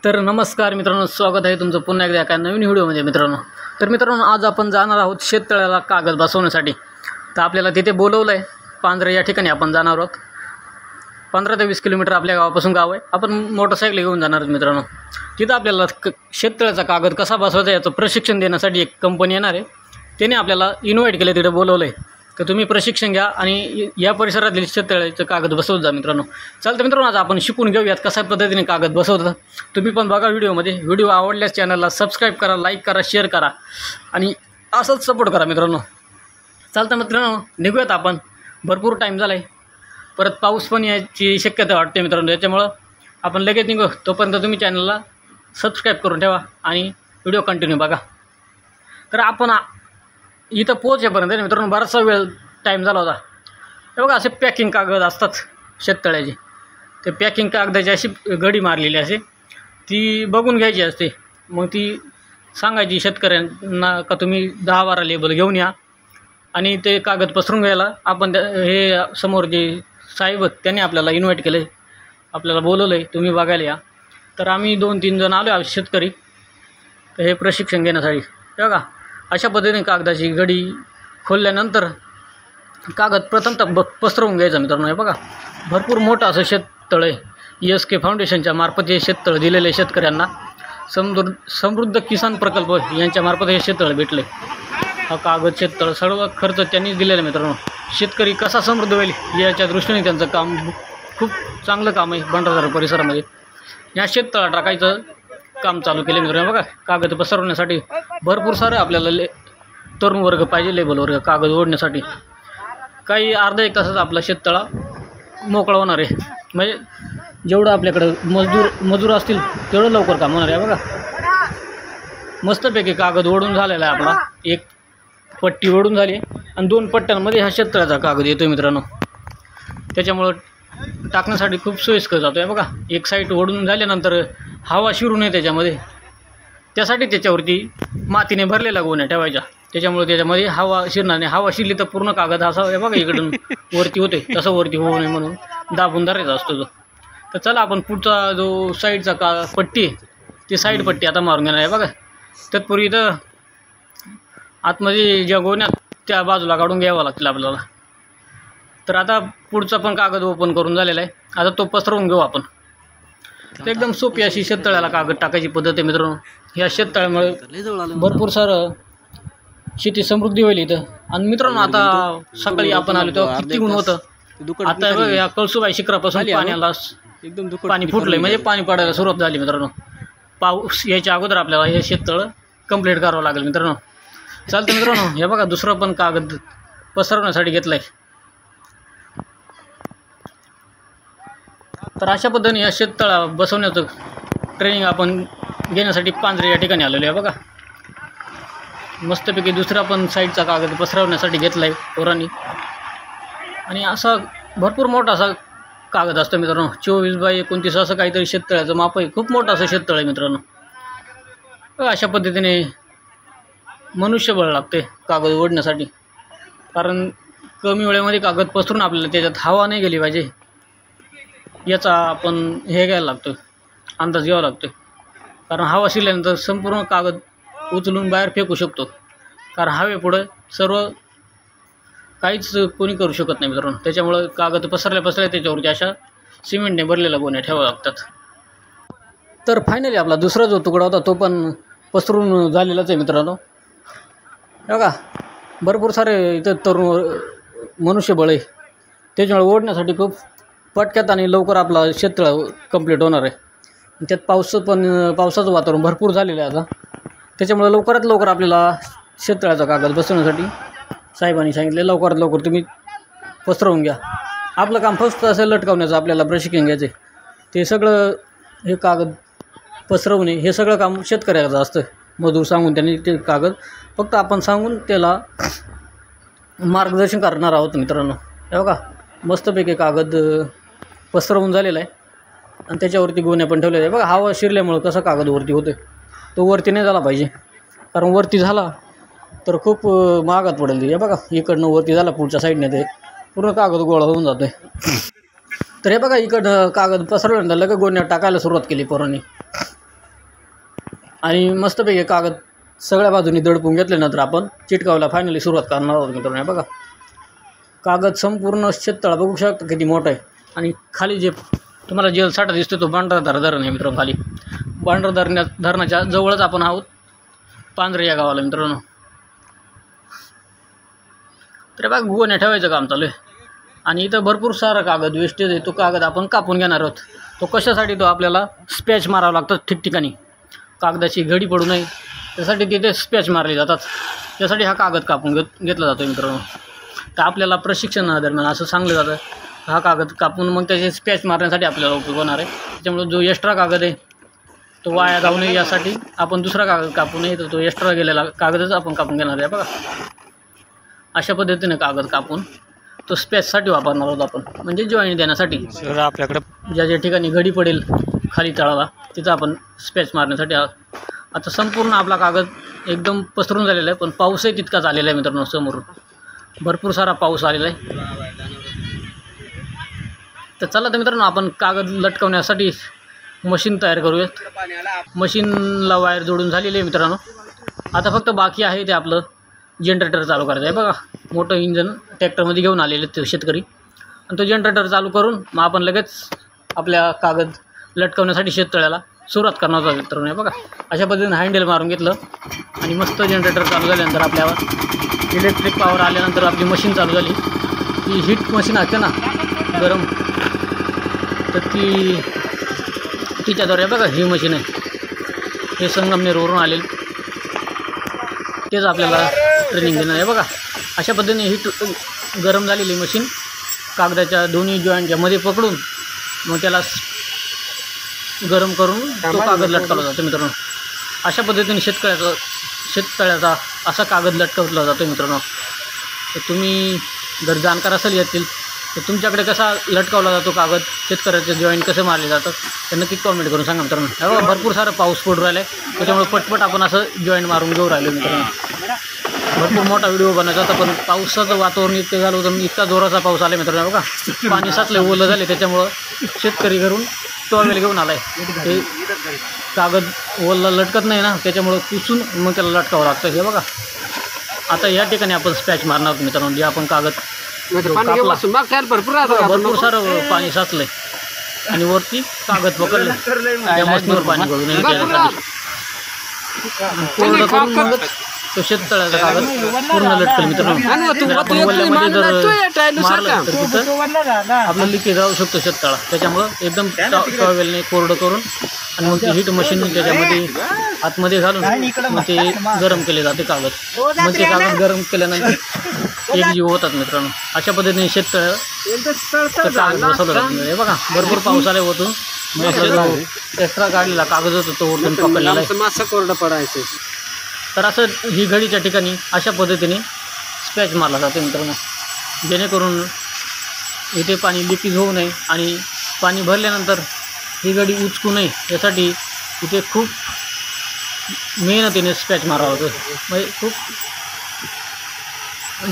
तर नमस्कार मित्रांनो, स्वागत आहे तुमचं पुन्हा एकदा एका नवीन व्हिडिओमध्ये मित्रांनो. आज आपण जाणार आहोत शेततळ्याला कागद बसवण्यासाठी. तर आपल्याला तिथे बोलवलं आहे. पांढरे या ठिकाणी आपण जाणार आहोत. 15 ते 20 किलोमीटर आपल्या गावापासून गाव आहे. आपण मोटरसायकल घेऊन जाणार आहोत मित्रांनो. तिथं आपल्याला शेततळ्याचा कागद कसा बसवायचा याचं प्रशिक्षण देण्यासाठी एक कंपनी येणार आहे. त्याने आपल्याला इन्व्हाइट केलं, तिथे बोलवलं आहे. तर तुम्ही प्रशिक्षण घ्या आणि या परिसरातील शेततळ्याचं कागद बसवत जा मित्रांनो. चालतं मित्रांनो, आज आपण शिकून घेऊयात कशा पद्धतीने कागद बसवतात. तुम्ही पण बघा व्हिडिओमध्ये. व्हिडिओ आवडल्यास चॅनलला सबस्क्राईब करा, लाईक करा, शेअर करा आणि असंच सपोर्ट करा मित्रांनो. चालतं मित्रांनो, निघूयात आपण. भरपूर टाईम झाला आहे. परत पाऊस पण याची शक्यता वाटते मित्रांनो. त्याच्यामुळं आपण लगेच निघू. तोपर्यंत तुम्ही चॅनलला सबस्क्राईब करून ठेवा आणि व्हिडिओ कंटिन्यू बघा. तर आपण इथं पोहोचेपर्यंत मित्रांनो बराचसा वेळ टाईम झाला होता. हे बघा, असे पॅकिंग कागद असतात शेततळ्याचे. ते पॅकिंग कागदाची अशी गडी मारलेली असे, ती बघून घ्यायची असते. मग ती सांगायची शेतकऱ्यांना का तुम्ही 10-12 लेबल घेऊन या आणि ते कागद पसरून घ्यायला. आपण हे समोर जे साहेब त्यांनी आपल्याला इन्व्हाइट केलं आहे, आपल्याला बोलवलं आहे, तुम्ही बघायला या. तर आम्ही 2-3 जण आलो शेतकरी हे प्रशिक्षण घेण्यासाठी. हे बघा, अशा पद्धतीने कागदाची गडी खोलल्यानंतर कागद प्रथमतः पसरवून घ्यायचा मित्रांनो. हे बघा, भरपूर मोठं असं शेततळ आहे. ESK फाउंडेशनच्या मार्फत हे शेततळ दिलेलं आहे शेतकऱ्यांना. समृद्ध किसान प्रकल्प यांच्यामार्फत हे शेततळ भेटलं आहे. हा कागद शेततळ सर्व खर्च त्यांनीच दिलेला आहे मित्रांनो. शेतकरी कसा समृद्ध होईल याच्या दृष्टीने त्यांचं काम खूप चांगलं काम आहे. भंडारदरा परिसरामध्ये या शेततळा टाकायचं काम चालू केले मित्रांनो. बघा, कागद पसरवण्यासाठी भरपूर सारं आपल्याला तरुण वर्ग पाहिजे, लेबल वर्ग कागद ओढण्यासाठी. काही अर्धा एक तासात आपला शेततळा मोकळा होणार आहे. म्हणजे जेवढं आपल्याकडं मजूर असतील तेवढं लवकर काम होणार आहे. बघा, मस्तपैकी कागद ओढून झालेला आहे आपला. एक पट्टी ओढून झाली आणि 2 पट्ट्यांमध्ये हा शेततळ्याचा कागद येतो मित्रांनो. त्याच्यामुळं टाकण्यासाठी खूप सोयीस्कर जातो आहे. बघा, एक साईड ओढून झाल्यानंतर हवा शिरू नये त्याच्यामध्ये, त्यासाठी त्याच्यावरती मातीने भरलेला गोण्या ठेवायच्या. त्याच्यामुळे त्याच्यामध्ये हवा शिरणार नाही. हवा शिरली तर पूर्ण कागद असा आहे बघा इकडून वरती होते, तसं वरती होऊ नये म्हणून दाबून धरायचा असतो तो. तर चला आपण पुढचा जो साईडचा पट्टी आहे ती साईड पट्टी आता मारून घेणार आहे. बघा, तत्पूर्वी तर आतमध्ये ज्या गोण्या त्या बाजूला काढून घ्यावं लागतील आपल्याला. तर आता पुढचा पण कागद ओपन करून झालेला आहे. आता तो पसरवून घेऊ आपण. तर एकदम सोपी अशी शेततळ्याला कागद टाकायची पद्धत आहे मित्रांनो. ह्या शेततळ्यामुळे भरपूर सारं शेती समृद्धी होईल इथं. आणि मित्रांनो, आता सकाळी आपण आलो तेव्हा किती ऊन होतं. आता बघा, या कळसुबाई शिखरापासून पाण्याला एकदम पाणी फुटलं, म्हणजे पाणी पडायला सुरुवात झाली मित्रांनो. पाऊस यायच्या अगोदर आपल्याला हे शेततळं कंप्लीट करावं लागेल मित्रांनो. चालतं मित्रांनो, हे बघा दुसरं पण कागद पसरवण्यासाठी घेतलं आहे. तर अशा पद्धतीने या शेततळा बसवण्याचं ट्रेनिंग आपण घेण्यासाठी पांढरे या ठिकाणी आलेलो आहे. बघा, मस्तपैकी दुसरा पण साईडचा कागद पसरवण्यासाठी घेतला आहे पोरांनी. आणि असा भरपूर मोठा असा कागद असतो मित्रांनो. 24x29 असं काहीतरी शेततळ्याचं माप आहे. खूप मोठं असं शेततळ आहे मित्रांनो. अशा पद्धतीने मनुष्यबळ लागते कागद ओढण्यासाठी. कारण कमी वेळेमध्ये कागद पसरून आपल्याला त्याच्यात हवा नाही गेली पाहिजे याचा आपण हे घ्यायला लागतो, अंदाज घ्यावा लागतो. कारण हवा शिरल्यानंतर संपूर्ण कागद उचलून बाहेर फेकू शकतो. कारण हवेपुढं सर्व काहीच कोणी करू शकत नाही मित्रांनो. त्याच्यामुळं कागद पसरल्या त्याच्यावरती अशा सिमेंटने भरलेल्या गोण्या ठेवाव्या लागतात. तर फायनली आपला दुसरा जो तुकडा होता तो पण पसरून झालेलाच आहे मित्रांनो. बघा, भरपूर सारे इथं तरुण मनुष्यबळ आहे. त्याच्यामुळे ओढण्यासाठी खूप पटक्यात आणि लवकर आपला शेततळा कंप्लीट होणार आहे. त्यात पावसाचं वातावरण भरपूर झालेलं आहे आता. त्याच्यामुळे लवकरात लवकर आपल्याला शेततळ्याचा कागद बसवण्यासाठी साहेबांनी सांगितले, लवकरात लवकर तुम्ही पसरवून घ्या. आपलं काम फक्त असं लटकावण्याचं आपल्याला प्रशिक्षण घ्यायचं आहे. ते सगळं हे कागद पसरवणे हे सगळं काम शेतकऱ्याचं असतं. मजूर सांगून त्यांनी ते कागद फक्त आपण सांगून त्याला मार्गदर्शन करणार आहोत मित्रांनो. हे बघा, मस्तपैकी कागद पसरवून झालेला आहे आणि त्याच्यावरती गोण्या पण ठेवलेल्या आहे. बघा, हवा शिरल्यामुळं कसा कागद वरती होतो. तो वरती नाही झाला पाहिजे, कारण वरती झाला तर खूप महागात पडेल. हे बघा, इकडनं वरती झाला पुढच्या साईडने ते पूर्ण कागद गोळा होऊन जातो आहे. तर हे बघा, इकडं कागद पसरवल्यानंतर लगेच गोण्या टाकायला सुरुवात केली पोरांनी. आणि मस्तपैकी कागद सगळ्या बाजूनी दडपून घेतल्यानंतर आपण चिटकावायला फायनली सुरुवात करणार आहोत मित्रांनो. बघा कागद संपूर्ण शेततळा बघू शकता किती मोठा आहे. आणि खाली जे तुम्हाला जेल साठा दिसतो तो बांद्रा धरण आहे मित्रांनो. खाली बांद्रा धरणाच्या जवळच आपण आहोत पांजरे या गावाला मित्रांनो. तर बघा गुवाने ठेवायचं काम चालू आहे. आणि इथं भरपूर सारा कागद वेस्टेज आहे. तो कागद आपण कापून घेणार आहोत. तो कशासाठी तो आपल्याला स्पॅच मारावं लागतं ठिकठिकाणी, कागदाची घडी पडू नये त्यासाठी तिथे स्पॅच मारले जातात. त्यासाठी हा कागद कापून घेतला जातो मित्रांनो. तर आपल्याला प्रशिक्षणादरम्यान असं सांगलं जातं हा कागद कापून मग त्याचे स्पॅच मारण्यासाठी आपल्याला उपयोग होणार आहे. त्याच्यामुळे जो एक्स्ट्रा कागद आहे तो वाया जाऊ नये यासाठी आपण दुसरा कागद कापू नये, तर तो एक्स्ट्रा गेलेला कागदच आपण कापून घेणार आहे. बघा अशा पद्धतीने कागद कापून तो स्पॅचसाठी वापरणार आहोत आपण, म्हणजे जॉईंट देण्यासाठी. आपल्याकडे ज्या ठिकाणी घडी पडेल खाली तळाला तिथं आपण स्पॅच मारण्यासाठी. आता संपूर्ण आपला कागद एकदम पसरून झालेला आहे, पण पाऊसही तितकाच आलेला आहे मित्रांनो. समोरून भरपूर सारा पाऊस आलेला आहे. तर चला तर मित्रांनो आपण कागद लटकवण्यासाठी मशीन तयार करूयात. मशीनला वायर जोडून झालेली आहे मित्रांनो. आता फक्त बाकी आहे ते आपलं जनरेटर चालू करायचं आहे. बघा मोठं इंजन ट्रॅक्टरमध्ये घेऊन आलेले ते शेतकरी, आणि तो जनरेटर चालू करून मग आपण लगेच आपल्या कागद लटकवण्यासाठी शेततळ्याला सुरुवात करणार होता मित्रांनो. बघा अशा पद्धतीने हँडल मारून घेतलं आणि मस्त जनरेटर चालू झाल्यानंतर आपल्यावर इलेक्ट्रिक पॉवर आल्यानंतर आपली मशीन चालू झाली. ती हीट मशीन असते ना गरम, तर तिच्याद्वारे बघा ही मशीन आहे, हे संगमनेरवरून आलेली, तेच आपल्याला ट्रेनिंग देणार आहे. बघा अशा पद्धतीने ही गरम झालेली मशीन कागदाच्या दोन्ही जॉईंटच्या मध्ये पकडून मग त्याला गरम करून तो कागद लटकवला जातो मित्रांनो. अशा पद्धतीने शेततळ्याचा असा कागद लटकवला जातो मित्रांनो. तर तुम्ही जर जाणकार असेल येतील तर तुमच्याकडे कसा लटकवला जातो कागद, शेतकऱ्याचे जॉईंट कसे मारले जातात तर नक्की कॉमेंट करून सांगा मित्रांनो. बघा भरपूर सारा पाऊस पडू राहिला आहे, त्याच्यामुळे पटपट आपण असं जॉईंट मारून घेऊ राहिलो मित्रांनो. भरपूर मोठा व्हिडिओ बनायचा होता, पण पावसाचं वातावरण इतकं झालं होतं, इतका जोराचा पाऊस आला मित्रांनो. बघा पाणी साचले, ओलं झाले, त्याच्यामुळं शेतकरी घरून टॉवेल घेऊन आला आहे. ते कागद ओला लटकत नाही ना, त्याच्यामुळं पुसून मग त्याला लटकावं लागतं. हे बघा आता या ठिकाणी आपण स्पॅच मारणार आहोत मित्रांनो. जे आपण कागद भरपूर सारं पाणी साचलं आहे आणि वरती कागद पकडलं त्या मशीनवर पाणी गळून कोरडं करून मगच तो शेततळ्याचा कागद पूर्ण लटकल मित्रांनो. जर आपण वल्ल्यामध्ये जर मारलं तर तिथं आपलं लिकेज राहू शकतो शेततळा. त्याच्यामुळं एकदम टॉवेलने कोरडं करून आणि मग ते हीट मशीन त्याच्यामध्ये आतमध्ये घालून मग ते गरम केले जाते कागद. मग ते कागद गरम केल्यानंतर एक जीव होतात मित्रांनो. अशा पद्धतीने शेततळ्याचं कागद बसवलं जातं. हे बघा भरपूर पाऊस आले होतून मग आपला जो एक्स्ट्रा काढलेला कागद होता तो वरतून पकडलेला आहे. कोरडं पडायचं. तर असं ही घडीच्या ठिकाणी अशा पद्धतीने स्पॅच मारला जातो मित्रांनो, जेणेकरून इथे पाणी लिकेज होऊ नये आणि पाणी भरल्यानंतर ही घडी उचकू नये यासाठी इथे खूप मेहनतीने स्पॅच मारावा लागतो. म्हणजे खूप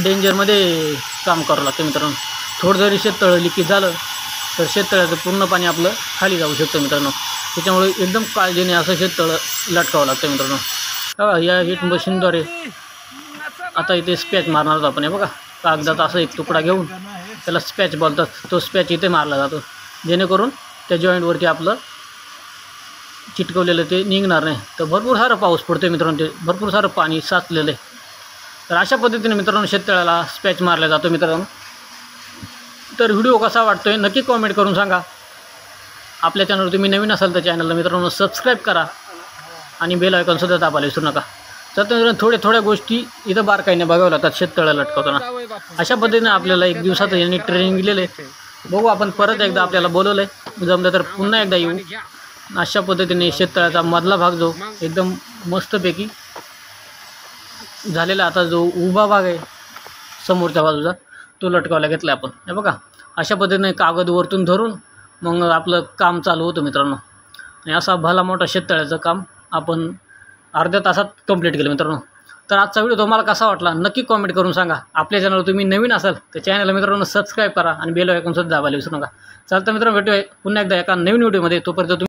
डेंजरमध्ये काम करावं लागतं मित्रांनो. थोडं जरी शेततळं लिकेज झालं तर शेततळ्याचं पूर्ण पाणी आपलं खाली जाऊ शकतं मित्रांनो. त्याच्यामुळे एकदम काळजीने असं शेततळं लटकावं लागतं मित्रांनो. बघा या हीट मशीनद्वारे आता इथे स्पॅच मारणार आहोत आपण. हे बघा कागदाचा असा एक तुकडा घेऊन त्याला स्पॅच बोलतात, तो स्पॅच इथे मारला जातो जेणेकरून त्या जॉईंटवरती आपलं चिटकवलेलं ते निघणार नाही. तर भरपूर सारं पाऊस पडतो मित्रांनो, ते भरपूर सारं पाणी साचलेलं आहे. तर अशा पद्धतीने मित्रांनो शेततळ्याला स्पॅच मारला जातो मित्रांनो. तर व्हिडिओ कसा वाटतो आहे नक्की कॉमेंट करून सांगा. आपल्या चॅनलवर तुम्ही नवीन असाल तर चॅनलला मित्रांनो सबस्क्राईब करा आणि बेल आयकॉनसुद्धा दाबायला विसरू नका. तर थोड्या गोष्टी इथं बारकाईने बघाव्या लागतात शेततळ्याला लटकवताना. अशा पद्धतीने आपल्याला एक दिवसाचं यांनी ट्रेनिंग दिलेलं आहे. बघू आपण परत एकदा आपल्याला बोलवलं आहे, जमलं तर पुन्हा एकदा येऊ. अशा पद्धतीने शेततळ्याचा मधला भाग जो एकदम मस्तपैकी झालेला, आता जो उभा भाग आहे समोरच्या बाजूचा तो लटकावला घेतला आपण. हे बघा अशा पद्धतीने कागद वरतून धरून मग आपलं काम चालू होतं मित्रांनो. आणि असा भला मोठा शेततळ्याचं काम आपण अर्ध्या तासात कंप्लीट केलं मित्रांनो. तर आजचा व्हिडिओ तुम्हाला कसा वाटला नक्की कॉमेंट करून सांगा. आपल्या चॅनलवर तुम्ही नवीन असाल तर चॅनलला मित्रांनो सबस्क्राईब करा आणि बेल आयकॉन सुद्धा दाबायला विसरू नका. चालतं मित्रांनो, भेटूया पुन्हा एकदा एका नवीन व्हिडिओमध्ये. तोपर्यंत